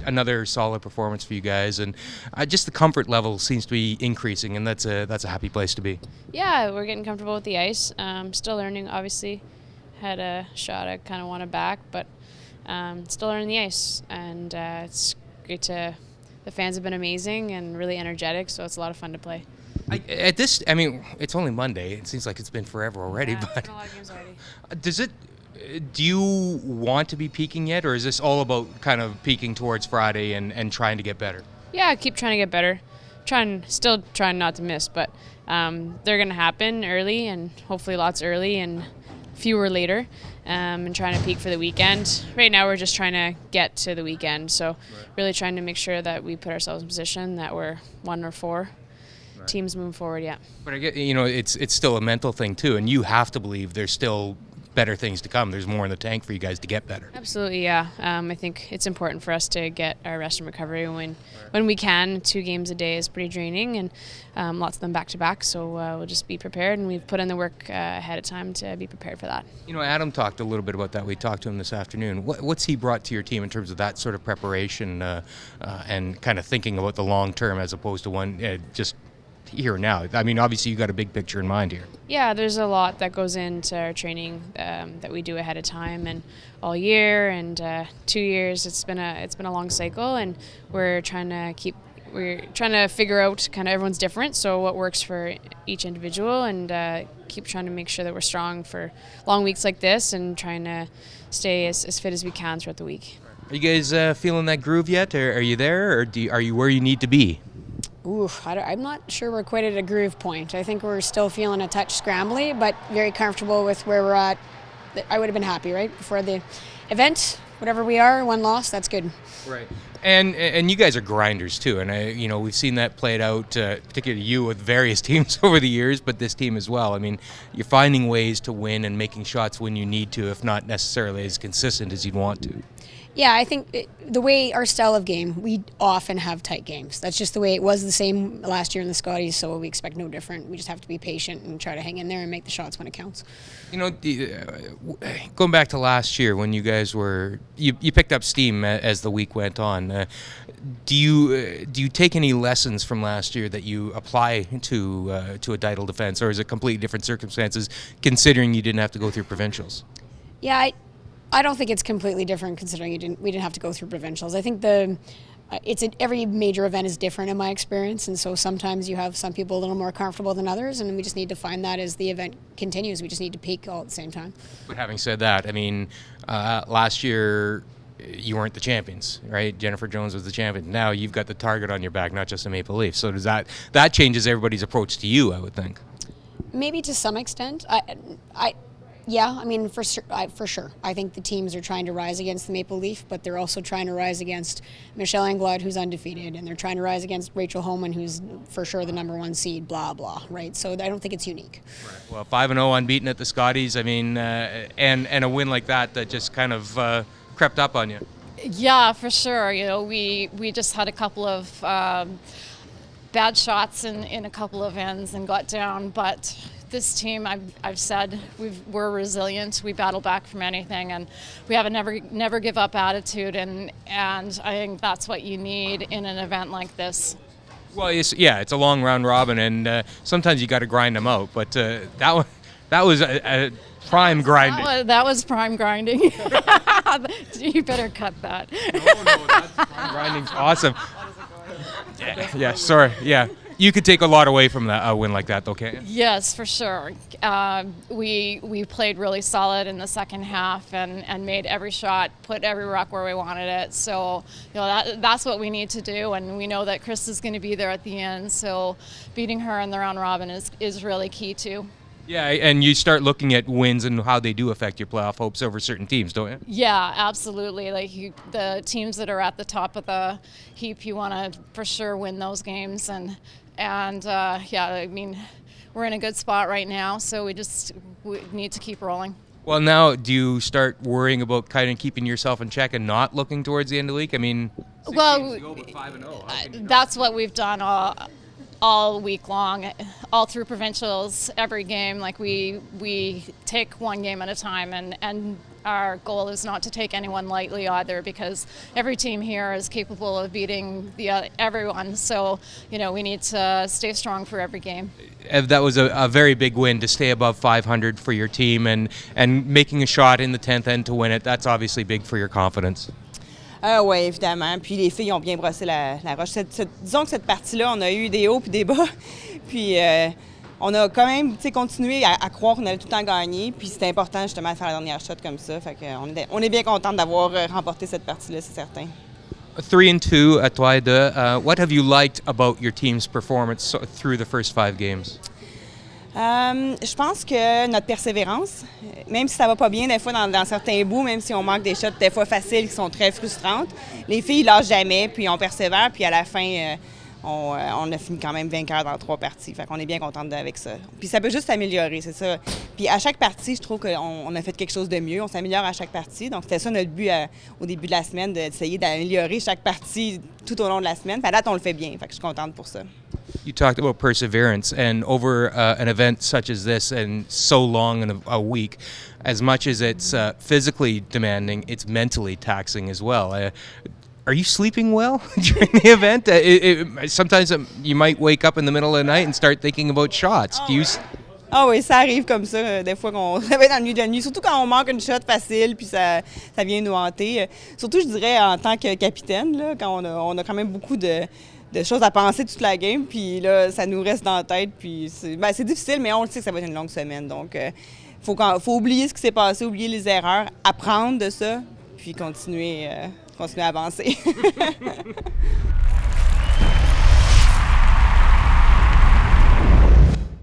another solid performance for you guys, and just the comfort level seems to be increasing, and that's a happy place to be. Yeah, we're getting comfortable with the ice. Still learning, obviously. Had a shot I kind of wanted back, but still learning the ice, and it's great to. The fans have been amazing and really energetic, so it's a lot of fun to play. It's only Monday. It seems like it's been forever already, Yeah, but it's been a lot of games already. do you want to be peaking yet, or is this all about kind of peaking towards Friday and trying to get better? Yeah, I keep trying to get better. Still trying not to miss, but they're going to happen early, and hopefully lots early and fewer later, and trying to peak for the weekend. Right now we're just trying to get to the weekend, so really trying to make sure that we put ourselves in position that we're 1 or 4 teams moving forward. Yeah. But I get, it's still a mental thing too, and you have to believe there's still better things to come. There's more in the tank for you guys to get better. Absolutely, yeah. I think it's important for us to get our rest and recovery when we can. 2 games a day is pretty draining, and lots of them back-to-back, so we'll just be prepared, and we've put in the work ahead of time to be prepared for that. Adam talked a little bit about that. We talked to him this afternoon. What's he brought to your team in terms of that sort of preparation and kind of thinking about the long term as opposed to one just here and now? I mean, obviously you got a big picture in mind here. Yeah, there's a lot that goes into our training that we do ahead of time and all year and 2 years. It's been a long cycle, and we're trying to figure out kind of everyone's different, so what works for each individual, and keep trying to make sure that we're strong for long weeks like this and trying to stay as fit as we can throughout the week. Are you guys feeling that groove yet, or are you there, or are you where you need to be? I'm not sure we're quite at a groove point. I think we're still feeling a touch scrambly, but very comfortable with where we're at. I would have been happy, right, before the event. Whatever we are, 1 loss, that's good. Right. And you guys are grinders too, and we've seen that played out, particularly you with various teams over the years, but this team as well. I mean, you're finding ways to win and making shots when you need to, if not necessarily as consistent as you'd want to. Yeah, I think the way our style of game, we often have tight games. That's just the way it was the same last year in the Scotties, so we expect no different. We just have to be patient and try to hang in there and make the shots when it counts. Going back to last year when you guys you picked up steam as the week went on. Do you take any lessons from last year that you apply to a title defense, or is it completely different circumstances considering you didn't have to go through provincials? Yeah, I don't think it's completely different considering we didn't have to go through provincials. I think every major event is different in my experience, and so sometimes you have some people a little more comfortable than others, and we just need to find that as the event continues. We just need to peak all at the same time. But having said that, I mean, last year you weren't the champions, right? Jennifer Jones was the champion. Now you've got the target on your back, not just a Maple Leaf. So does that changes everybody's approach to you, I would think? Maybe to some extent. Yeah, I mean, for sure. I think the teams are trying to rise against the Maple Leaf, but they're also trying to rise against Michelle Englot, who's undefeated, and they're trying to rise against Rachel Homan, who's for sure the #1 seed, blah, blah, right? So I don't think it's unique. Right. Well, 5-0 unbeaten at the Scotties, I mean, and a win like that just kind of crept up on you. Yeah, for sure. We just had a couple of bad shots in a couple of ends and got down, but this team, I've said, we're resilient. We battle back from anything, and we have a never give up attitude, and I think that's what you need in an event like this. Well, it's a long round robin, and sometimes you got to grind them out. But that was a prime grinding. That was prime grinding. You better cut that. No, that's prime grinding's awesome. Yeah, sorry. Yeah. You could take a lot away from a win like that, though, can't you? Yes, for sure. We played really solid in the second half and made every shot, put every rock where we wanted it. So that's what we need to do, and we know that Chris is going to be there at the end. So beating her in the round robin is really key too. Yeah, and you start looking at wins and how they do affect your playoff hopes over certain teams, don't you? Yeah, absolutely. Like the teams that are at the top of the heap, you want to for sure win those games, and I mean, we're in a good spot right now, so we need to keep rolling. Well, now, do you start worrying about kind of keeping yourself in check and not looking towards the end of the week? I mean, that's what we've done all week long, all through provincials, every game. Like we take one game at a time and our goal is not to take anyone lightly either, because every team here is capable of beating everyone. So, we need to stay strong for every game. That was a very big win to stay above 500 for your team, and making a shot in the 10th end to win it. That's obviously big for your confidence. Oui, évidemment. Puis les filles ont bien brossé la roche. Disons que cette partie-là, on a eu des hauts et des bas. Puis on a quand même continué à croire qu'on allait tout le temps gagner. Puis c'était important justement de faire la dernière shot comme ça. Fait on est bien contente d'avoir remporté cette partie-là, c'est certain. 3-2 à toi et deux. What have you liked about your team's performance through the first 5 games? Je pense que notre persévérance, même si ça va pas bien des fois dans certains bouts, même si on manque des shots des fois faciles qui sont très frustrantes, les filles lâchent jamais, puis on persévère, puis à la fin, on a fini quand même vainqueur dans 3 parties. Fait qu'on est bien contente avec ça. Puis ça peut juste s'améliorer, c'est ça. Puis à chaque partie, je trouve qu'on a fait quelque chose de mieux. On s'améliore à chaque partie. Donc c'était ça notre but au début de la semaine, d'essayer d'améliorer chaque partie tout au long de la semaine. Puis à date, on le fait bien. Fait que je suis contente pour ça. You talked about perseverance, and over an event such as this and so long in a week, as much as it's physically demanding, it's mentally taxing as well. Are you sleeping well during the event? Sometimes you might wake up in the middle of the night and start thinking about shots. Do you? Ah oui, ça arrive comme ça, des fois qu'on réveille dans le milieu de la nuit, surtout quand on manque une shot facile, puis ça vient nous hanter. Surtout, je dirais, en tant que capitaine, là, quand on a quand même beaucoup de choses à penser toute la game, puis là, ça nous reste dans la tête, puis c'est difficile, mais on le sait que ça va être une longue semaine, donc faut oublier ce qui s'est passé, oublier les erreurs, apprendre de ça, puis continuer à avancer.